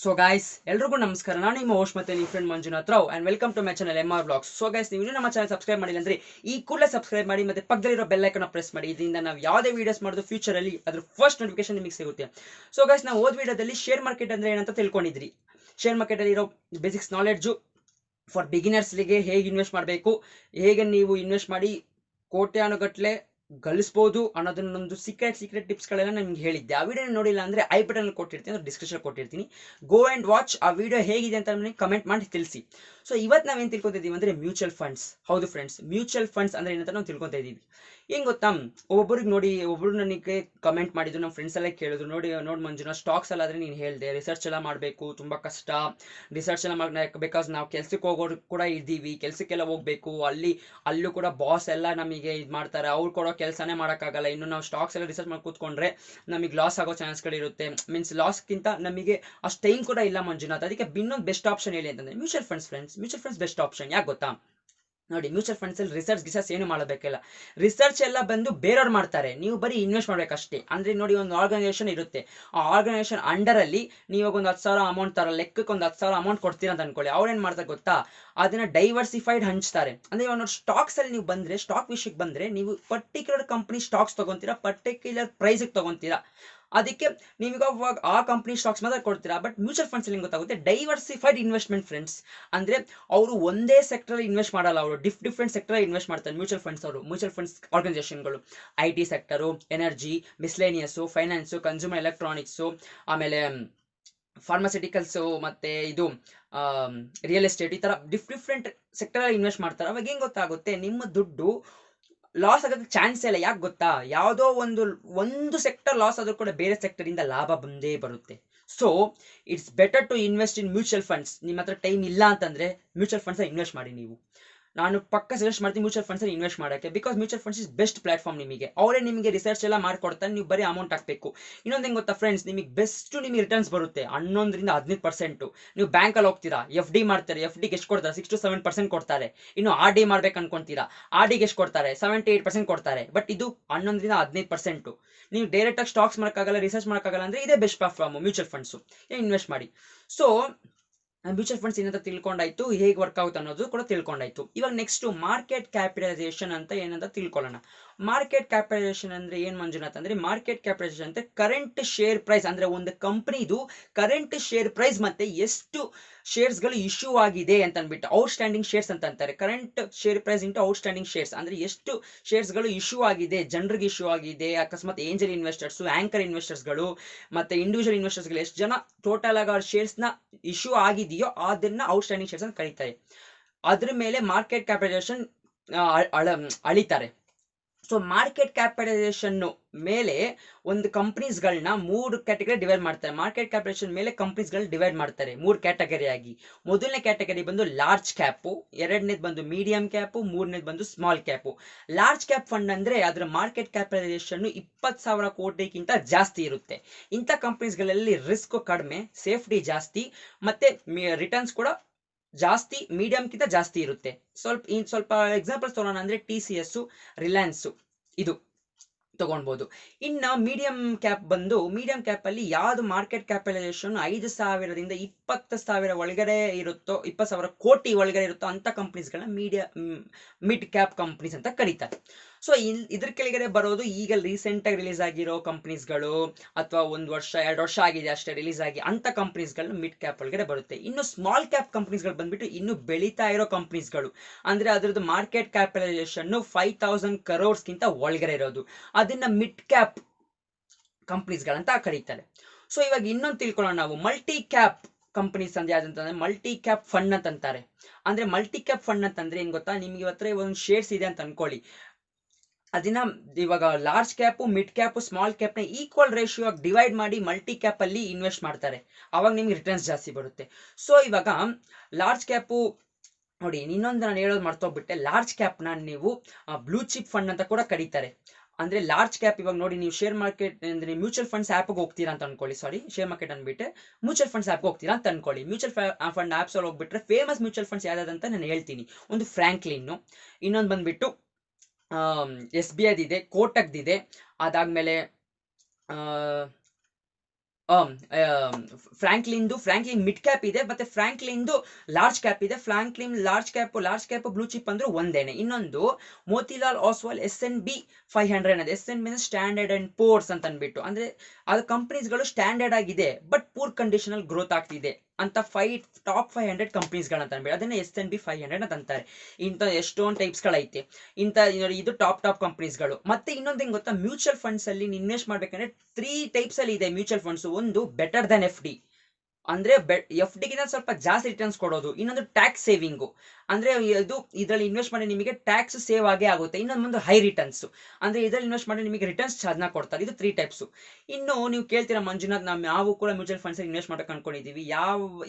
So guys ಎಲ್ರಿಗೂ ನಮಸ್ಕಾರ. ನಾನು ನಿಮ್ಮ ಹೋಸ್ಟ್ ಮತ್ತೆ ನಿಮ್ಮ friend Manjunath Rao and welcome to my channel MR blogs. So guys, ನೀವು ಇನ್ನೂ ನಮ್ಮ ಚಾನಲ್ ಸಬ್ಸ್ಕ್ರೈಬ್ ಮಾಡಿಲ್ಲ ಅಂದ್ರೆ ಈ ಕೂಡಲೇ ಸಬ್ಸ್ಕ್ರೈಬ್ ಮಾಡಿ ಮತ್ತೆ ಪಕ್ಕದಲ್ಲಿರೋ ಬೆಲ್ ಐಕಾನ್ ಪ್ರೆಸ್ ಮಾಡಿ. ಇದರಿಂದ ನಾವು ಯಾವುದೇ ವಿಡಿಯೋಸ್ ಮಾಡೋದು ಫ್ಯೂಚರ್ ಅಲ್ಲಿ ಅದ್ರ ಫಸ್ಟ್ ನೋಟಿಫಿಕೇಶನ್ ನಿಮಗೆ ಸಿಗುತ್ತೆ. ಸೊ ಗೈಸ್, ನಾವು ಓದ್ ವಿಡಿಯೋದಲ್ಲಿ ಶೇರ್ ಮಾರ್ಕೆಟ್ ಅಂದ್ರೆ ಏನಂತ ತಿಳ್ಕೊಂಡಿದ್ರಿ. ಶೇರ್ ಮಾರ್ಕೆಟ್ ಅಲ್ಲಿ ಇರೋ ಬೇಸಿಕ್ಸ್ ನಾಲೆಡ್ಜು ಫಾರ್ ಬಿಗಿನರ್ಸ್ಗೆ ಹೇಗೆ ಇನ್ವೆಸ್ಟ್ ಮಾಡಬೇಕು, ಹೇಗೆ ನೀವು ಇನ್ವೆಸ್ಟ್ ಮಾಡಿ ಕೋಟ್ಯಾನುಗಟ್ಲೆ ಗಳಿಸ್ಬೋದು ಅನ್ನೋದನ್ನೊಂದು ಸೀಕ್ರೆಟ್ ಟಿಪ್ಸ್ಗಳೆಲ್ಲ ನಿಮ್ಗೆ ಹೇಳಿದ್ದೆ. ಆ ವಿಡಿಯೋ ನೋಡಿಲ್ಲ ಅಂದ್ರೆ ಐ ಬಟನ್ ಕೊಟ್ಟಿರ್ತೀನಿ, ಅಂದ್ರೆ ಡಿಸ್ಕ್ರಿಪ್ಷನ್ ಕೊಟ್ಟಿರ್ತೀನಿ. Go and watch. ಆ ವಿಡಿಯೋ ಹೇಗಿದೆ ಅಂತ ನನಗೆ ಕಮೆಂಟ್ ಮಾಡಿ ತಿಳಿಸಿ. ಸೊ ಇವತ್ತು ನಾವೇನು ತಿಳ್ಕೊತಿದ್ದೀವಿ ಅಂದ್ರೆ ಮ್ಯೂಚುವಲ್ ಫಂಡ್ಸ್. ಹೌದು ಫ್ರೆಂಡ್ಸ್, ಮ್ಯೂಚುವಲ್ ಫಂಡ್ಸ್ ಅಂದ್ರೆ ಏನಂತ ನಾವು ತಿಳ್ಕೊತಾ ಇದ್ದೀವಿ. ಏನ್ ಗೊತ್ತಾ, ಒಬ್ಬೊಬ್ಬರಿಗೆ ನೋಡಿ, ಒಬ್ಬರು ನನಗೆ ಕಮೆಂಟ್ ಮಾಡಿದ್ರು, ನಮ್ಮ ಫ್ರೆಂಡ್ಸ್ ಎಲ್ಲ ಕೇಳಿದ್ರು, ನೋಡಿ ಮಂಜುನಾ, ಸ್ಟಾಕ್ಸ್ ಎಲ್ಲ ಆದ್ರೆ ನೀನು ಹೇಳಿದೆ ರಿಸರ್ಚ್ ಎಲ್ಲ ಮಾಡಬೇಕು, ತುಂಬಾ ಕಷ್ಟ ರಿಸರ್ಚ್ ಎಲ್ಲ ಮಾಡಬೇಕು. ಬಿಕಾಸ್ ನಾವು ಕೆಲ್ಸಕ್ಕೆ ಹೋಗೋರು ಕೂಡ ಇದ್ದೀವಿ, ಕೆಲ್ಸಕ್ಕೆಲ್ಲ ಹೋಗ್ಬೇಕು, ಅಲ್ಲೂ ಕೂಡ ಬಾಸ್ ಎಲ್ಲ ನಮಗೆ ಇದು ಮಾಡ್ತಾರೆ, ಅವ್ರು ಕೊಡೋ ಕೆಲಸನೇ ಮಾಡೋಕ್ಕಾಗಲ್ಲ. ಇನ್ನು ನಾವು ಸ್ಟಾಕ್ಸ್ ಎಲ್ಲ ರಿಸರ್ಚ್ ಮಾಡಿ ಕೂತ್ಕೊಂಡ್ರೆ ನಮಗೆ ಲಾಸ್ ಆಗೋ ಚಾನ್ಸ್ಗಳಿರುತ್ತೆ. ಮೀನ್ಸ್ ಲಾಸ್ಗಿಂತ ನಮಗೆ ಅಷ್ಟು ಟೈಮ್ ಕೂಡ ಇಲ್ಲ ಮಂಜುನಾಥ್. ಅದಕ್ಕೆ ಇನ್ನೊಂದು ಬೆಸ್ಟ್ ಆಪ್ಷನ್ ಹೇಳಿ ಅಂತಂದ್ರೆ mutual funds friends. Mutual funds best option. ಯಾಕೆ ಗೊತ್ತಾ, ನೋಡಿ, ಮ್ಯೂಚುವಲ್ ಫಂಡ್ಸ್ ಅಲ್ಲಿ ರಿಸರ್ಚ್ ಏನು ಮಾಡಬೇಕಿಲ್ಲ. ರಿಸರ್ಚ್ ಎಲ್ಲ ಬಂದು ಬೇರೆಯವ್ರು ಮಾಡ್ತಾರೆ, ನೀವು ಬರೀ ಇನ್ವೆಸ್ಟ್ ಮಾಡ್ಬೇಕಷ್ಟೇ. ಅಂದ್ರೆ ನೋಡಿ, ಒಂದು ಆರ್ಗನೈಸೇಷನ್ ಇರುತ್ತೆ, ಆ ಆರ್ಗನೈಸೇಷನ್ ಅಂಡರ್ ಅಲ್ಲಿ ನೀವು ಒಂದು 10,000 ಅಮೌಂಟ್ ತರ ಲೆಕ್ಕಕ್ಕೆ ಒಂದು 10,000 ಅಮೌಂಟ್ ಕೊಡ್ತೀರಾ ಅಂತ ಅನ್ಕೊಳ್ಳಿ. ಅವ್ರು ಏನ್ ಮಾಡ್ತಾರೆ ಗೊತ್ತಾ, ಅದನ್ನ ಡೈವರ್ಸಿಫೈಡ್ ಹಂಚ್ತಾರೆ. ಅಂದ್ರೆ ಇವಾಗ ನೋಡಿ, ಸ್ಟಾಕ್ಸ್ ಅಲ್ಲಿ ನೀವು ಬಂದ್ರೆ, ಸ್ಟಾಕ್ ವಿಷಯಕ್ಕೆ ಬಂದ್ರೆ, ನೀವು ಪರ್ಟಿಕ್ಯುಲರ್ ಕಂಪನಿ ಸ್ಟಾಕ್ಸ್ ತಗೊಂತೀರಾ, ಪರ್ಟಿಕ್ಯುಲರ್ ಪ್ರೈಸ್ ತಗೊಂತೀರಾ. ಅದಕ್ಕೆ ನೀವೀಗ ಆ ಕಂಪನಿ ಸ್ಟಾಕ್ಸ್ ಮಾತ್ರ ಕೊಡ್ತೀರಾ. ಬಟ್ ಮ್ಯೂಚುವಲ್ ಫಂಡ್ಸ್ ಅಲ್ಲಿ ಗೊತ್ತಾಗುತ್ತೆ ಡೈವರ್ಸಿಫೈಡ್ ಇನ್ವೆಸ್ಟ್ಮೆಂಟ್ ಫ್ರೆಂಡ್ಸ್. ಅಂದ್ರೆ ಅವರು ಒಂದೇ ಸೆಕ್ಟರ್ ಇನ್ವೆಸ್ಟ್ ಮಾಡಲ್ಲ, ಅವರು ಡಿಫ್ರೆಂಟ್ ಸೆಕ್ಟರ್ ಇನ್ವೆಸ್ಟ್ ಮಾಡ್ತಾರೆ ಮ್ಯೂಚುವಲ್ ಫಂಡ್ಸ್ ಅವರು. ಮ್ಯೂಚುವಲ್ ಫಂಡ್ಸ್ ಆರ್ಗನೈಸೇಷನ್ಗಳು IT sector, energy, miscellaneous, finance, consumer electronics, ಆಮೇಲೆ ಫಾರ್ಮಾಸ್ಯೂಟಿಕಲ್ಸು, ಮತ್ತೆ ಇದು ರಿಯಲ್ ಎಸ್ಟೇಟ್, ಈ ತರ ಡಿಫ್ರೆಂಟ್ ಸೆಕ್ಟರ್ ಇನ್ವೆಸ್ಟ್ ಮಾಡ್ತಾರೆ. ಅವಾಗ ಏನ್ ಗೊತ್ತಾಗುತ್ತೆ, ನಿಮ್ಮ ದುಡ್ಡು ಲಾಸ್ ಆಗೋದಕ್ಕೆ ಚಾನ್ಸ್ ಇಲ್ಲ. ಯಾಕೆ ಗೊತ್ತಾ, ಯಾವುದೋ ಒಂದು ಸೆಕ್ಟರ್ ಲಾಸ್ ಆದ್ರೂ ಕೂಡ ಬೇರೆ ಸೆಕ್ಟರ್ ಇಂದ ಲಾಭ ಬಂದೇ ಬರುತ್ತೆ. So it's better to invest in mutual funds. ನಿಮ್ಮ ಹತ್ರ ಟೈಮ್ ಇಲ್ಲ ಅಂತಂದ್ರೆ ಮ್ಯೂಚುವಲ್ ಫಂಡ್ಸ್ ಇನ್ವೆಸ್ಟ್ ಮಾಡಿ. ನೀವು, ನಾನು ಪಕ್ಕ ಸಜೆಸ್ಟ್ ಮಾಡ್ತೀನಿ ಮ್ಯೂಚುವಲ್ ಫಂಡ್ಸ್ ಇನ್ವೆಸ್ಟ್ ಮಾಡೋಕ್ಕೆ. Because mutual funds is best platform. ನಿಮಗೆ ಅವರೇ ನಿಮಗೆ ರಿಸರ್ಚ್ ಎಲ್ಲ ಮಾಡ್ಕೊಡ್ತಾರೆ, ನೀವು ಬರೀ ಅಮೌಂಟ್ ಹಾಕಬೇಕು. ಇನ್ನೊಂದು ಹೆಂಗ್ ಗೊತ್ತಾ ಫ್ರೆಂಡ್ಸ್, ನಿಮಗೆ ರಿಟರ್ನ್ಸ್ ಬರುತ್ತೆ 11-15%. ನೀವು ಬ್ಯಾಂಕಲ್ಲಿ ಹೋಗ್ತೀರಾ, FD ಮಾಡ್ತಾರೆ, FD ಎಷ್ಟು ಕೊಡ್ತಾರೆ, 6-7% ಕೊಡ್ತಾರೆ. ಇನ್ನು RD ಮಾಡ್ಬೇಕು ಅನ್ಕೊಂತೀರಾ, RD ಎಷ್ಟು ಕೊಡ್ತಾರೆ, 7-8% ಕೊಡ್ತಾರೆ. ಬಟ್ ಇದು 11-15%. ನೀವು ಡೈರೆಕ್ಟ್ ಆಗಿ ಸ್ಟಾಕ್ಸ್ ಮಾಡೋಕ್ಕಾಗಲ್ಲ, ರಿಸರ್ಚ್ ಮಾಡೋಕ್ಕಾಗಲ್ಲ ಅಂದ್ರೆ ಇದೇ best platform mutual funds. Invest ಮಾಡಿ. ಸೊ ಮ್ಯೂಚುವಲ್ ಫಂಡ್ಸ್ ಏನಂತ ತಿಳ್ಕೊಂಡಾಯ್ತು, ಹೇಗೆ ವರ್ಕ್ ಆಗುತ್ತೆ ಅನ್ನೋದು ಕೂಡ ತಿಳ್ಕೊಂಡಾಯ್ತು. ಇವಾಗ ನೆಕ್ಸ್ಟ್ ಮಾರ್ಕೆಟ್ ಕ್ಯಾಪಿಟಲೈಸೇಷನ್ ಅಂತ ಏನಂತ ತಿಳ್ಕೊಳ್ಳೋಣ. ಮಾರ್ಕೆಟ್ ಕ್ಯಾಪಿಟಲೈಸೇಷನ್ ಅಂದ್ರೆ ಏನ್ ಮಂಜುನಾಥ್ ಅಂದ್ರೆ, ಮಾರ್ಕೆಟ್ ಕ್ಯಾಪಿಟಲೈಸೇಷನ್ ಅಂದ್ರೆ ಕರೆಂಟ್ ಶೇರ್ ಪ್ರೈಸ್. ಅಂದ್ರೆ ಒಂದು ಕಂಪನಿದು ಕರೆಂಟ್ ಶೇರ್ ಪ್ರೈಸ್ ಮತ್ತೆ ಎಷ್ಟು ಶೇರ್ಸ್ ಗಳು ಇಶ್ಯೂ ಆಗಿದೆ ಅಂತ ಅಂದ್ಬಿಟ್ಟು ಔಟ್ ಸ್ಟ್ಯಾಂಡಿಂಗ್ ಶೇರ್ಸ್ ಅಂತ ಅಂತಾರೆ. Current share price into outstanding shares ಅಂದ್ರೆ ಎಷ್ಟು ಶೇರ್ಸ್ ಗಳು ಇಶ್ಯೂ ಆಗಿದೆ, ಜನರಿಗೆ ಇಶ್ಯೂ ಆಗಿದೆ, ಅಕಸ್ಮಾತ್ ಏಂಜಲ್ ಇನ್ವೆಸ್ಟರ್ಸ್, ಆಂಕರ್ ಇನ್ವೆಸ್ಟರ್ಸ್ ಗಳು, ಮತ್ತೆ ಇಂಡಿವಿಜುವಲ್ ಇನ್ವೆಸ್ಟರ್ಸ್ ಗಳು ಎಷ್ಟು ಜನ ಟೋಟಲ್ ಆಗಿ ಅವ್ರ ಶೇರ್ಸ್ ನ ಇಶ್ಯೂ ಆಗಿದೆಯೋ ಅದನ್ನ ಔಟ್ ಸ್ಟ್ಯಾಂಡಿಂಗ್ ಶೇರ್ಸ್ ಅಂತ ಕರೀತಾರೆ. ಅದ್ರ ಮೇಲೆ ಮಾರ್ಕೆಟ್ ಕ್ಯಾಪಿಟಲೈಸೇಷನ್ ಅಳಿತಾರೆ. ಸೊ ಮಾರ್ಕೆಟ್ ಕ್ಯಾಪಿಟಲೈಸೇಷನ್ ಮೇಲೆ ಒಂದು ಕಂಪನೀಸ್ಗಳನ್ನ 3 ಕ್ಯಾಟಗರಿ ಡಿವೈಡ್ ಮಾಡ್ತಾರೆ. ಮಾರ್ಕೆಟ್ ಕ್ಯಾಪಿಟಲೈಸೇಷನ್ ಮೇಲೆ ಕಂಪನೀಸ್ಗಳನ್ನ ಡಿವೈಡ್ ಮಾಡ್ತಾರೆ 3 ಕ್ಯಾಟಗರಿ ಆಗಿ. ಮೊದಲನೇ ಕ್ಯಾಟಗರಿ ಬಂದು ಲಾರ್ಜ್ ಕ್ಯಾಪ್, ಎರಡನೇದು ಬಂದು ಮೀಡಿಯಂ ಕ್ಯಾಪ್, ಮೂರನೇದು ಬಂದು small cap. Large cap fund ಅಂದ್ರೆ ಅದರ ಮಾರ್ಕೆಟ್ ಕ್ಯಾಪಿಟಲೈಸೇಷನ್ 20,000 ಕೋಟಿಗಿಂತ ಜಾಸ್ತಿ ಇರುತ್ತೆ. ಇಂಥ ಕಂಪನೀಸ್ಗಳಲ್ಲಿ ರಿಸ್ಕ್ ಕಡಿಮೆ, ಸೇಫ್ಟಿ ಜಾಸ್ತಿ, ಮತ್ತೆ ರಿಟರ್ನ್ಸ್ ಕೂಡ ಜಾಸ್ತಿ, ಮೀಡಿಯಂಗಿಂತ ಜಾಸ್ತಿ ಇರುತ್ತೆ. ಸ್ವಲ್ಪ ಎಕ್ಸಾಂಪಲ್ಸ್ ತಗೋಣ ಅಂದ್ರೆ TCS, ರಿಲಯನ್ಸ್, ಇದು ತಗೊಳ್ಬಹುದು. ಇನ್ನು ಮೀಡಿಯಂ ಕ್ಯಾಪ್ ಬಂದು, ಮೀಡಿಯಂ ಕ್ಯಾಪ್ ಅಲ್ಲಿ ಯಾವ್ದು ಮಾರ್ಕೆಟ್ ಕ್ಯಾಪಿಟಲೈಸೇಷನ್ 5,000ದಿಂದ 20,000 ಒಳಗಡೆ ಇರುತ್ತೋ, 20,000 ಕೋಟಿ ಒಳಗಡೆ ಇರುತ್ತೋ ಅಂತ ಕಂಪನೀಸ್ಗಳನ್ನ ಮಿಡ್ ಕ್ಯಾಪ್ ಕಂಪನೀಸ್ ಅಂತ ಕರೀತಾರೆ. ಸೊ ಇದ್ರ ಕೆಳಗಡೆ ಬರೋದು ಈಗ ರೀಸೆಂಟ್ ಆಗಿ ರಿಲೀಸ್ ಆಗಿರೋ ಕಂಪನೀಸ್ಗಳು, ಅಥವಾ 1 ವರ್ಷ 2 ವರ್ಷ ಆಗಿದೆ ಅಷ್ಟೇ ರಿಲೀಸ್ ಆಗಿ, ಅಂತ ಕಂಪನೀಸ್ಗಳನ್ನ ಮಿಡ್ ಕ್ಯಾಪ್ ಒಳಗಡೆ ಬರುತ್ತೆ. ಇನ್ನು ಸ್ಮಾಲ್ ಕ್ಯಾಪ್ ಕಂಪನೀಸ್ಗಳು ಬಂದ್ಬಿಟ್ಟು ಇನ್ನು ಬೆಳೀತಾ ಇರೋ ಕಂಪನೀಸ್ಗಳು, ಅಂದ್ರೆ ಅದ್ರದ್ದು ಮಾರ್ಕೆಟ್ ಕ್ಯಾಪಿಟಲೈಸೇಷನ್ 5,000 crores ಒಳಗಡೆ ಇರೋದು, ಅದನ್ನ ಮಿಡ್ ಕ್ಯಾಪ್ ಕಂಪನೀಸ್ಗಳಂತ ಕರೀತಾರೆ. ಸೊ ಇವಾಗ ಇನ್ನೊಂದು ತಿಳ್ಕೊಳ್ಳೋಣ ನಾವು, ಮಲ್ಟಿ ಕ್ಯಾಪ್ ಕಂಪನೀಸ್ ಅಂದ್ರೆ ಯಾವ್ದಂತಂದ್ರೆ ಮಲ್ಟಿ ಕ್ಯಾಪ್ ಫಂಡ್ ಅಂತಂತಾರೆ. ಅಂದ್ರೆ ಮಲ್ಟಿ ಕ್ಯಾಪ್ ಫಂಡ್ ಅಂತಂದ್ರೆ ಏನ್ ಗೊತ್ತಾ, ನಿಮ್ಗೆ ಇವತ್ರ ಒಂದು ಶೇರ್ಸ್ ಇದೆ ಅಂತ ಅನ್ಕೊಳ್ಳಿ, ಅದನ್ನ ಇವಾಗ large cap, mid cap, small cap ನ ಈಕ್ವಲ್ ರೇಷಿಯೋ ಡಿವೈಡ್ ಮಾಡಿ ಮಲ್ಟಿ ಕ್ಯಾಪ್ ಅಲ್ಲಿ ಇನ್ವೆಸ್ಟ್ ಮಾಡ್ತಾರೆ. ಅವಾಗ ನಿಮ್ಗೆ ರಿಟರ್ನ್ಸ್ ಜಾಸ್ತಿ ಬರುತ್ತೆ. ಸೊ ಇವಾಗ ಲಾರ್ಜ್ ಕ್ಯಾಪ್ ನೋಡಿ, ಇನ್ನೊಂದು ನಾನು ಹೇಳೋದು ಮರ್ತೋಗ್ಬಿಟ್ಟೆ, ಲಾರ್ಜ್ ಕ್ಯಾಪ್ ನ ನೀವು ಬ್ಲೂ ಚಿಪ್ ಫಂಡ್ ಅಂತ ಕೂಡ ಕರೀತಾರೆ. ಅಂದ್ರೆ ಲಾರ್ಜ್ ಕ್ಯಾಪ್, ಇವಾಗ ನೋಡಿ, ನೀವು ಶೇರ್ ಮಾರ್ಕೆಟ್ ಅಂದ್ರೆ ಮ್ಯೂಚುವಲ್ ಫಂಡ್ಸ್ ಆಪ್ ಹೋಗ್ತೀರಾ ಅಂತ ಅನ್ಕೊಳ್ಳಿ, ಸಾರಿ ಶೇರ್ ಮಾರ್ಕೆಟ್ ಅಂದ್ಬಿಟ್ಟೆ ಮ್ಯೂಚುವಲ್ ಫಂಡ್ಸ್ ಆಪ್ ಹೋಗ್ತೀರಾ ಅಂತ ಅನ್ಕೊಳ್ಳಿ. ಮ್ಯೂಚುವಲ್ ಫಂಡ್ ಆಪ್ಸ್ ಅಲ್ಲಿ ಹೋಗ್ಬಿಟ್ರೆ ಫೇಮಸ್ ಮ್ಯೂಚುವಲ್ ಫಂಡ್ಸ್ ಯಾವ್ದಂತ ನಾನು ಹೇಳ್ತೀನಿ. ಒಂದು ಫ್ರಾಂಕ್ಲಿನ್, ಇನ್ನೊಂದು ಬಂದ್ಬಿಟ್ಟು SBI ಇದೆ, ಕೋಟಕ್ದಿದೆ, ಅದಾದ್ಮೇಲೆ ಫ್ರಾಂಕ್ಲಿನ್ ಮಿಡ್ ಕ್ಯಾಪ್ ಇದೆ, ಮತ್ತೆ ಫ್ರಾಂಕ್ಲಿನ್ದು ಲಾರ್ಜ್ ಕ್ಯಾಪ್ ಇದೆ. Franklin large cap blue chip ಅಂದ್ರೆ ಒಂದೇನೆ. ಇನ್ನೊಂದು ಮೋತಿಲಾಲ್ ಓಸ್ವಾಲ್ S&P 500 ಇದೆ. S&P ಸ್ಟ್ಯಾಂಡರ್ಡ್ ಅಂಡ್ ಪೋರ್ಸ್ ಅಂತ ಅಂದ್ಬಿಟ್ಟು, ಅಂದ್ರೆ ಅದು ಕಂಪನೀಸ್ಗಳು ಸ್ಟ್ಯಾಂಡರ್ಡ್ ಆಗಿದೆ ಬಟ್ ಪೂರ್ ಕಂಡೀಷನ್ ಅಲ್ಲಿ ಗ್ರೋತ್ ಆಗ್ತಿದೆ ಅಂತ ಟಾಪ್ 500 ಕಂಪನೀಸ್ಗಳಂತ ಅಂದ್ಬಿಟ್ಟು ಅದನ್ನ S&P 500 ಅಂತ ಅಂತಾರೆ. ಇಂಥ ಎಷ್ಟೊಂದು ಟೈಪ್ಸ್ಗಳೈತೆ. ನೋಡಿ, ಇದು ಟಾಪ್ ಕಂಪನೀಸ್ಗಳು. ಮತ್ತೆ ಇನ್ನೊಂದು ಹೆಂಗ್ ಗೊತ್ತಾ, ಮ್ಯೂಚುವಲ್ ಫಂಡ್ಸ್ ಅಲ್ಲಿ ಇನ್ವೆಸ್ಟ್ ಮಾಡ್ಬೇಕಂದ್ರೆ 3 ಟೈಪ್ಸ್ ಅಲ್ಲಿ ಇದೆ ಮ್ಯೂಚುವಲ್ ಫಂಡ್ಸ್. ಒಂದು ಬೆಟರ್ ದನ್ FD, ಅಂದ್ರೆ FD ಗಿಂತ ಸ್ವಲ್ಪ ಜಾಸ್ತಿ ರಿಟರ್ನ್ಸ್ ಕೊಡೋದು. ಇನ್ನೊಂದು ಟ್ಯಾಕ್ಸ್ ಸೇವಿಂಗು, ಅಂದ್ರೆ ಇದ್ರಲ್ಲಿ ಇನ್ವೆಸ್ಟ್ ಮಾಡಿ ನಿಮಗೆ ಟ್ಯಾಕ್ಸ್ ಸೇವ್ ಆಗೇ ಆಗುತ್ತೆ. ಇನ್ನೊಂದು ಹೈ ರಿಟರ್ನ್ಸ್, ಅಂದ್ರೆ ಇದ್ರಲ್ಲಿ ಇನ್ವೆಸ್ಟ್ ಮಾಡಿ ನಿಮಗೆ ರಿಟರ್ನ್ಸ್ ಚೆನ್ನಾಗಿ ಕೊಡ್ತಾರೆ. ಇದು 3 ಟೈಪ್ಸ್. ಇನ್ನು ನೀವು ಕೇಳ್ತೀರಾ ಮಂಜುನಾಥ್, ನಾವು ಕೂಡ ಮ್ಯೂಚುವಲ್ ಫಂಡ್ಸ್ ಇನ್ವೆಸ್ಟ್ ಮಾಡಕ್ ಅನ್ಕೊಂಡಿದೀವಿ,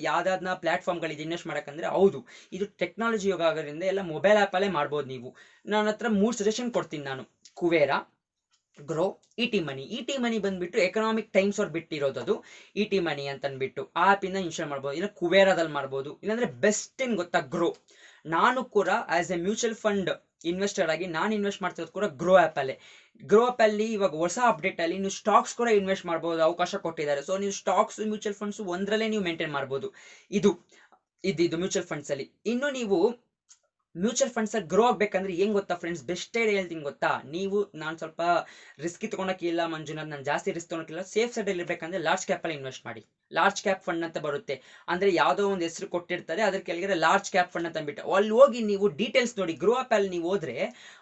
ಯಾವ್ದಾದ್ನ ಪ್ಲಾಟ್ಫಾರ್ಮ್ ಗಳಿದೆ ಇನ್ವೆಸ್ಟ್ ಮಾಡಕಂದ್ರೆ? ಹೌದು, ಇದು ಟೆಕ್ನಾಲಜಿ ಯುಗ ಆಗೋದ್ರಿಂದ ಎಲ್ಲ ಮೊಬೈಲ್ ಆಪ್ ಅಲ್ಲೇ ಮಾಡ್ಬೋದು ನೀವು. ನನ್ನ ಹತ್ರ 3 ಸಜೆಷನ್ ಕೊಡ್ತೀನಿ ನಾನು. ಕುವೇರಾ, ಗ್ರೋ, ಇಟಿ ಮನಿ ಬಂದ್ಬಿಟ್ಟು ಎಕನಾಮಿಕ್ ಟೈಮ್ಸ್ ಅವ್ರು ಬಿಟ್ಟಿರೋದು. ಅದು ಇಟಿ ಮನಿ ಅಂತ ಅಂದ್ಬಿಟ್ಟು ಆಪ್ ಇಂದ ಇನ್ಸ್ಟಾಲ್ ಮಾಡ್ಬೋದು, ಇಲ್ಲ ಕುವೇರಾದಲ್ಲಿ ಮಾಡ್ಬೋದು. ಇಲ್ಲಾಂದ್ರೆ ಬೆಸ್ಟ್ ಏನ್ ಗೊತ್ತಾ, ಗ್ರೋ. ನಾನು ಕೂಡ as A mutual fund investor ಆಗಿ ನಾನು ಇನ್ವೆಸ್ಟ್ ಮಾಡ್ತಿರೋದು ಕೂಡ ಗ್ರೋ ಆಪ್ ಅಲ್ಲೇ. ಗ್ರೋ ಆಪ್ ಅಲ್ಲಿ ಇವಾಗ ಹೊಸ ಅಪ್ಡೇಟ್ ಅಲ್ಲಿ ನೀವು ಸ್ಟಾಕ್ಸ್ ಕೂಡ ಇನ್ವೆಸ್ಟ್ ಮಾಡಬಹುದು ಅವಕಾಶ ಕೊಟ್ಟಿದ್ದಾರೆ. ಸೊ ನೀವು ಸ್ಟಾಕ್ಸ್, ಮ್ಯೂಚುವಲ್ ಫಂಡ್ಸ್ ಒಂದ್ರಲ್ಲೇ ನೀವು ಮೇಂಟೈನ್ ಮಾಡಬಹುದು. ಇದು ಮ್ಯೂಚುವಲ್ ಫಂಡ್ಸ್ ಅಲ್ಲಿ. ಇನ್ನು ನೀವು ಮ್ಯೂಚುವಲ್ ಫಂಡ್ಸ್ ಗ್ರೋ ಆಗ್ಬೇಕಂದ್ರೆ ಏನ್ ಗೊತ್ತಾ ಫ್ರೆಂಡ್ಸ್, ಬೆಸ್ಟ್ ಐಡಿಯಾ ಹೇಳ್ತೀನಿ ಗೊತ್ತಾ. ನಾನು ಸ್ವಲ್ಪ ರಿಸ್ಕ್ ತಗೊಳಕ್ಕಿಲ್ಲ ಮಂಜುನಾಥ್, ನಾನು ಜಾಸ್ತಿ ರಿಸ್ಕ್ ತಗೊಳಕ್ಕಿಲ್ಲ, ಸೇಫ್ ಸೈಡ್ ಅಲ್ಲಿ ಇರ್ಬೇಕಂದ್ರೆ ಲಾರ್ಜ್ ಕ್ಯಾಪ್ ಅಲ್ಲಿ ಇನ್ವೆಸ್ಟ್ ಮಾಡಿ. ಲಾರ್ಜ್ ಕ್ಯಾಪ್ ಫಂಡ್ ಅಂತ ಬರುತ್ತೆ, ಅಂದ್ರೆ ಯಾವ್ದೋ ಒಂದು ಹೆಸರು ಕೊಟ್ಟಿರ್ತಾರೆ, ಅದ್ರ ಕೆಳಗಡೆ ಲಾರ್ಜ್ ಕ್ಯಾಪ್ ಫಂಡ್ ಅಂತ ಅಂದ್ಬಿಟ್ಟು ಅಲ್ಲಿ ಹೋಗಿ ನೀವು ಡೀಟೇಲ್ಸ್ ನೋಡಿ. ಗ್ರೋ ಆಪ್ ಅಲ್ಲಿ ನೀವು ಹೋದ್ರೆ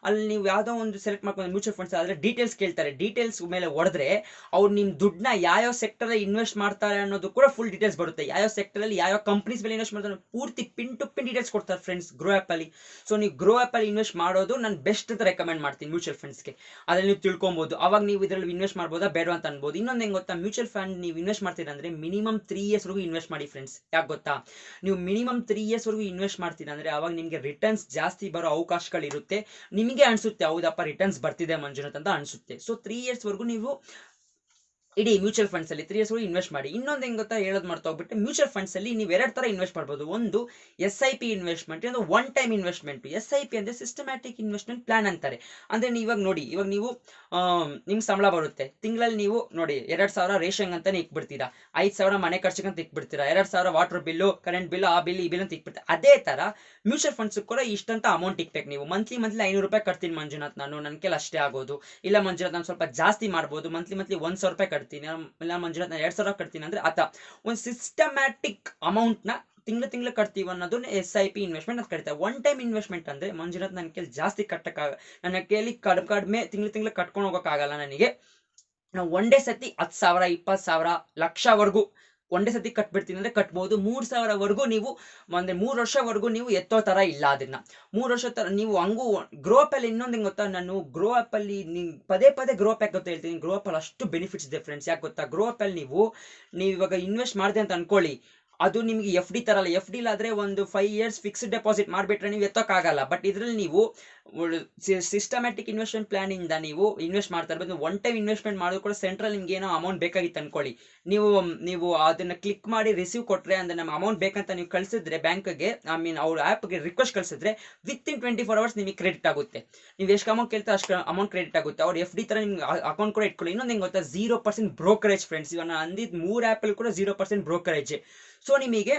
ಅಲ್ಲಿ ನೀವು ಯಾವ್ದೋ ಒಂದು ಸೆಲೆಕ್ಟ್ ಮಾಡ್ಕೊಂಡು ಮ್ಯೂಚುವಲ್ ಫಂಡ್ಸ್ ಆದ್ರೆ ಡೀಟೇಲ್ಸ್ ಕೇಳ್ತಾರೆ. ಡೀಟೇಲ್ಸ್ ಮೇಲೆ ಹೊಡೆದ್ರೆ ಅವ್ರು ನಿಮ್ ದುಡ್ಡನ್ನ ಯಾವ ಸೆಕ್ಟರ್ ಅಲ್ಲಿ ಇನ್ವೆಸ್ಟ್ ಮಾಡ್ತಾರೆ ಅನ್ನೋದು ಕೂಡ ಫುಲ್ ಡೀಟೇಲ್ಸ್ ಬರುತ್ತೆ. ಯಾವ ಸೆಕ್ಟರ್ ಅಲ್ಲಿ ಯಾವ ಕಂಪನೀಸ್ ಮೇಲೆ ಇನ್ವೆಸ್ಟ್ ಮಾಡ್ತಾರೆ ಪೂರ್ತಿ ಪಿನ್ ಟು ಪಿನ್ ಡೀಟೇಲ್ಸ್ ಕೊಡ್ತಾರೆ ಫ್ರೆಂಡ್ಸ್ ಗ್ರೋ ಆಪ್ ಅಲ್ಲಿ. ಸೊ ನೀವು ಗ್ರೋ ಆಪ್ ಅಲ್ಲಿ ಇನ್ವೆಸ್ಟ್ ಮಾಡೋದು ನಾನು ಬೆಸ್ಟ್ ಅಂತ ರೆಕಮೆಂಡ್ ಮಾಡ್ತೀನಿ ಮ್ಯೂಚುವಲ್ ಫಂಡ್ಸ್ಗೆ. ಅದ್ರಲ್ಲಿ ನೀವು ತಿಳ್ಕೊಬಹುದು, ಅವಾಗ ನೀವು ಇದರಲ್ಲಿ ಇನ್ವೆಸ್ಟ್ ಮಾಡ್ಬೋದಾ ಬೇಡ ಅಂತ ಅನ್ಬೋದು. ಇನ್ನೊಂದು ಹೆಂಗ್ ಗೊತ್ತಾ, ಮ್ಯೂಚುವಲ್ ಫಂಡ್ ನೀವು ಇನ್ವೆಸ್ಟ್ ಮಾಡ್ತೀರಾ ಅಂದ್ರೆ ಮಿನಿಮಮ್ 3 ಇಯರ್ಸ್ ವರೆಗೂ ಇನ್ವೆಸ್ಟ್ ಮಾಡಿ ಫ್ರೆಂಡ್ಸ್. ಯಾಕೆ ಗೊತ್ತಾ, ನೀವು ಮಿನಿಮಮ್ 3 ಇಯರ್ಸ್ ವರೆಗೂ ಇನ್ವೆಸ್ಟ್ ಮಾಡ್ತೀರಾ ಅಂದ್ರೆ ಅವಾಗ ನಿಮಗೆ ರಿಟರ್ನ್ಸ್ ಜಾಸ್ತಿ ಬರೋ ಅವಕಾಶಗಳಿರುತ್ತೆ. ನಿಮಗೆ ಅನ್ಸುತ್ತೆ ಹೌದಪ್ಪ ರಿಟರ್ನ್ಸ್ ಬರ್ತಿದೆ ಮಂಜುನಾಥ್ ಅಂತ ಅನ್ಸುತ್ತೆ. ಸೊ 3 ಇಯರ್ಸ್ ವರೆಗೂ ನೀವು ಇಡೀ ಮ್ಯೂಚುವಲ್ ಫಂಡ್ಸ್ ಅಲ್ಲಿ 3 ಇಯರ್ಸ್ ಇನ್ವೆಸ್ಟ್ ಮಾಡಿ. ಇನ್ನೊಂದು ಹೆಂಗ್ ಗೊತ್ತಾ ಹೇಳೋದು ಮಾಡ್ತಾ ಹೋಗ್ಬಿಟ್ಟು, ಮ್ಯೂಚುವಲ್ ಫಂಡ್ಸ್ ಅಲ್ಲಿ ನೀವು 2 ತರ ಇನ್ವೆಸ್ಟ್ ಮಾಡ್ಬೋದು. ಒಂದು SIP ಇನ್ವೆಸ್ಟ್ಮೆಂಟ್, ಇನ್ನೊಂದು ಒನ್ ಟೈಮ್ ಇನ್ವೆಸ್ಟ್ಮೆಂಟ್. SIP ಅಂದ್ರೆ ಸಿಸ್ಟಮ್ಯಾಟಿಕ್ ಇನ್ವೆಸ್ಟ್ಮೆಂಟ್ ಪ್ಲಾನ್ ಅಂತಾರೆ. ಅಂದ್ರೆ ಇವಾಗ ನೀವು ನಿಮ್ ಸಂಬಳ ಬರುತ್ತೆ ತಿಂಗಳಲ್ಲಿ, ನೀವು ನೋಡಿ 2,000 ರೇಷನ್ ಅಂತಾನೆ ಇಕ್ಬಿಡ್ತೀರಾ, 5,000 ಮನೆ ಖರ್ಚಿಗೆ ಅಂತ ಇಕ್ಬಿಡ್ತೀರಾ, 2,000 ವಾಟರ್ ಬಿಲ್ಲು, ಕರೆಂಟ್ ಬಿಲ್, ಆ ಬಿಲ್ ಈ ಬಿಲ್ ಅಂತ ಇಕ್ಬಿಡ್ತೀರಾ. ಅದೇ ತರ ಮ್ಯೂಚುವಲ್ ಫಂಡ್ಸ್ ಕೂಡ ಇಷ್ಟಂತ ಅಮೌಂಟ್ ಇಕ್ಬೇಕು ನೀವು. ಮಂತ್ಲಿ 500 ರೂಪಾಯಿ ಕಟ್ತೀನಿ ಮಂಜುನಾಥ್ ನಾನು, ನನ್ನ ಕೈಲಿ ಅಷ್ಟೇ ಆಗೋದು. ಇಲ್ಲ ಮಂಜುನಾಥ್ ನಾನು ಸ್ವಲ್ಪ ಜಾಸ್ತಿ ಮಾಡ್ಬೋದು, ಮಂತ್ಲಿ 1,000 ರೂಪಾಯಿ ಕಟ್ತೀನಿ, ಇಲ್ಲ ಮಂಜುನಾಥ್ ನಾನು 2,000 ಕಟ್ತೀನಿ ಅಂದ್ರೆ ಆತ ಒಂದು ಸಿಸ್ಟಮ್ಯಾಟಿಕ್ ಅಮೌಂಟ್ ನ ತಿಂಗಳು ಕಟ್ತೀವಿ ಅನ್ನೋದು SIP ಇನ್ವೆಸ್ಟ್ಮೆಂಟ್ ಅಂತ ಕರೀತಾರೆ. ಒನ್ ಟೈಮ್ ಇನ್ವೆಸ್ಟ್ಮೆಂಟ್ ಅಂದ್ರೆ ಮಂಜುನಾಥ್ ನನ್ನ ಕೈಲಿ ಜಾಸ್ತಿ ನನ್ನ ಕೈಲಿ ಕಡಿಮೆ ತಿಂಗಳು ಕಟ್ಕೊಂಡು ಹೋಗೋಕ್ಕಾಗಲ್ಲ ನನಗೆ. ನಾವು ಒಂದೇ ಸತಿ 10,000 20,000 ಲಕ್ಷವರೆಗೂ ಒಂದೇ ಸತಿ ಕಟ್ಬಿಡ್ತೀನಿ ಅಂದ್ರೆ ಕಟ್ಬಹುದು. 3,000ವರೆಗೂ ನೀವು ಅಂದ್ರೆ 3 ವರ್ಷವರೆಗೂ ನೀವು ಎತ್ತೋ ತರ ಇಲ್ಲ. ಅದನ್ನ 3 ವರ್ಷ ತರ ನೀವು ಹಂಗೂ ಗ್ರೋ ಅಪ್ ಅಲ್ಲಿ. ಇನ್ನೊಂದು ಹೆಂಗ್ ಗೊತ್ತಾ, ನಾನು ಗ್ರೋ ಅಪ್ ಅಲ್ಲಿ ಪದೇ ಗ್ರೋ ಅಪ್ ಯಾಕೆ ಗೊತ್ತಾ ಹೇಳ್ತೀನಿ, ಗ್ರೋ ಅಪ್ ಅಲ್ಲಿ ಅಷ್ಟು ಬೆನಿಫಿಟ್ಸ್ ಇದೆ ಫ್ರೆಂಡ್ಸ್. ಯಾಕೆ ಗೊತ್ತಾ, ಗ್ರೋ ಅಪ್ ಅಲ್ಲಿ ನೀವು ಇವಾಗ ಇನ್ವೆಸ್ಟ್ ಮಾಡಿದೆ ಅಂತ ಅನ್ಕೊಳ್ಳಿ, ಅದು ನಿಮಗೆ FD ತರ ಅಲ್ಲ. FD ಆದ್ರೆ ಒಂದು 5 ಇಯರ್ಸ್ ಫಿಕ್ಸ್ಡ್ ಡೆಪಾಸಿಟ್ ಮಾಡ್ಬಿಟ್ರೆ ನೀವು ಎತ್ತೋಕ್ಕಾಗಲ್ಲ. ಬಟ್ ಇದ್ರಲ್ಲಿ ನೀವು ಸಿಸ್ಟಮ್ಯಾಟಿಕ್ ಇನ್ವೆಸ್ಟ್ಮೆಂಟ್ ಪ್ಲಾನ್ ಇಂದ ನೀವು ಇನ್ವೆಸ್ಟ್ ಮಾಡ್ತಾ ಇರ್ಬೋದು. ಒನ್ ಟೈಮ್ ಇನ್ವೆಸ್ಟ್ಮೆಂಟ್ ಮಾಡೋದು ಕೂಡ ಸೆಂಟ್ರಲ್ ನಿಮ್ಗೆ ಏನೋ ಅಮೌಂಟ್ ಬೇಕಾಗಿತ್ತು ಅನ್ಕೊಳ್ಳಿ, ನೀವು ಅದನ್ನ ಕ್ಲಿಕ್ ಮಾಡಿ ರಿಸೀವ್ ಕೊಟ್ರೆ, ಅಂದ್ರೆ ನಮ್ಮ ಅಮೌಂಟ್ ಬೇಕಂತ ನೀವು ಕಳ್ಸಿದ್ರೆ ಬ್ಯಾಂಕ್ಗೆ, ಅವ್ರ ಆಪ್ಗೆ ರಿಕ್ವೆಸ್ಟ್ ಕಳ್ಸಿದ್ರೆ ವಿತಿನ್ 24 ಅವರ್ಸ್ ನಿಮಗೆ ಕ್ರೆಡಿಟ್ ಆಗುತ್ತೆ. ನೀವು ಎಷ್ಟು ಅಮೌಂಟ್ ಕೇಳ್ತಾರೆ ಅಷ್ಟು ಅಮೌಂಟ್ ಕ್ರೆಡಿಟ್ ಆಗುತ್ತೆ. ಅವ್ರು FD ತರ ನಿಮ್ಗೆ ಅಕೌಂಟ್ ಕೂಡ ಇಟ್ಕೊಳ್ಳಿ. ಇನ್ನೊಂದು ಹೆಂಗ್ ಗೊತ್ತಾ, 0% ಬ್ರೋಕರೇಜ್ ಫ್ರೆಂಡ್ಸ್. ಇವಾಗ ನಾನು ಅಂದಿದ್ದು 3 ಆಪ್ ಅಲ್ಲಿ ಕೂಡ 0% ಬ್ರೋಕರೇಜ್. ಸೊ ನಿಮಗೆ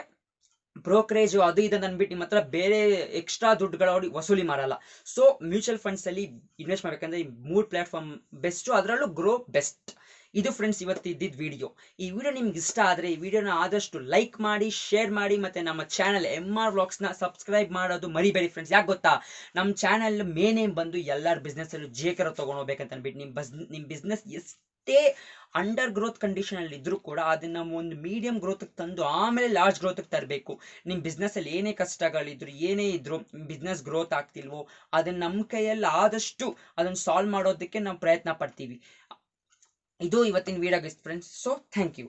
ಬ್ರೋಕರೇಜ್ ಅದು ಇದು ಅಂದ್ಬಿಟ್ಟು ನಿಮ್ಮ ಹತ್ರ ಬೇರೆ ಎಕ್ಸ್ಟ್ರಾ ದುಡ್ಡುಗಳು ಅವ್ರಿಗೆ ವಸೂಲಿ ಮಾಡಲ್ಲ. ಸೊ ಮ್ಯೂಚುವಲ್ ಫಂಡ್ಸ್ ಅಲ್ಲಿ ಇನ್ವೆಸ್ಟ್ ಮಾಡ್ಬೇಕಂದ್ರೆ ಈ 3 ಪ್ಲಾಟ್ಫಾರ್ಮ್ ಬೆಸ್ಟ್, ಅದರಲ್ಲೂ ಗ್ರೋ ಬೆಸ್ಟ್. ಇದು ಫ್ರೆಂಡ್ಸ್ ಇವತ್ತು ಇದ್ದಿದ್ದು ವಿಡಿಯೋ. ಈ ವಿಡಿಯೋ ನಿಮ್ಗೆ ಇಷ್ಟ ಆದ್ರೆ ಈ ವಿಡಿಯೋನ ಆದಷ್ಟು ಲೈಕ್ ಮಾಡಿ, ಶೇರ್ ಮಾಡಿ, ಮತ್ತೆ ನಮ್ಮ ಚಾನಲ್ MR Vlogs ನ ಸಬ್ಸ್ಕ್ರೈಬ್ ಮಾಡೋದು ಮರಿಬೇಡಿ ಫ್ರೆಂಡ್ಸ್. ಯಾಕೆ ಗೊತ್ತಾ, ನಮ್ಮ ಚಾನಲ್ ಮೇನ್ ಏನ್ ಬಂದು ಎಲ್ಲರ ಬಿಸ್ನೆಸ್ ಅಲ್ಲೂ ಜೇಕರ ತಗೊಂಡೋಗ್ಬೇಕಂತ ಅನ್ಬಿಟ್ಟು ನಿಮ್ ಬಿಸ್ನೆಸ್ ಎಷ್ಟೇ ಅಂಡರ್ ಗ್ರೋತ್ ಕಂಡೀಷನ್ ಅಲ್ಲಿ ಇದ್ರೂ ಕೂಡ ಅದನ್ನ ಒಂದು ಮೀಡಿಯಂ ಗ್ರೋತ್ ತಂದು ಆಮೇಲೆ ಲಾರ್ಜ್ ಗ್ರೋತ್ ತರಬೇಕು. ನಿಮ್ ಬಿಸ್ನೆಸ್ ಅಲ್ಲಿ ಏನೇ ಕಷ್ಟಗಳಿದ್ರು ಏನೇ ಇದ್ರು ಬಿಸ್ನೆಸ್ ಗ್ರೋತ್ ಆಗ್ತಿಲ್ವೋ ಅದನ್ನ ನಮ್ಮ ಕೈಯಲ್ಲಿ ಆದಷ್ಟು ಅದನ್ನ ಸಾಲ್ವ್ ಮಾಡೋದಕ್ಕೆ ನಾವು ಪ್ರಯತ್ನ ಪಡ್ತೀವಿ. ಇದು ಇವತ್ತಿನ video friends. So thank you.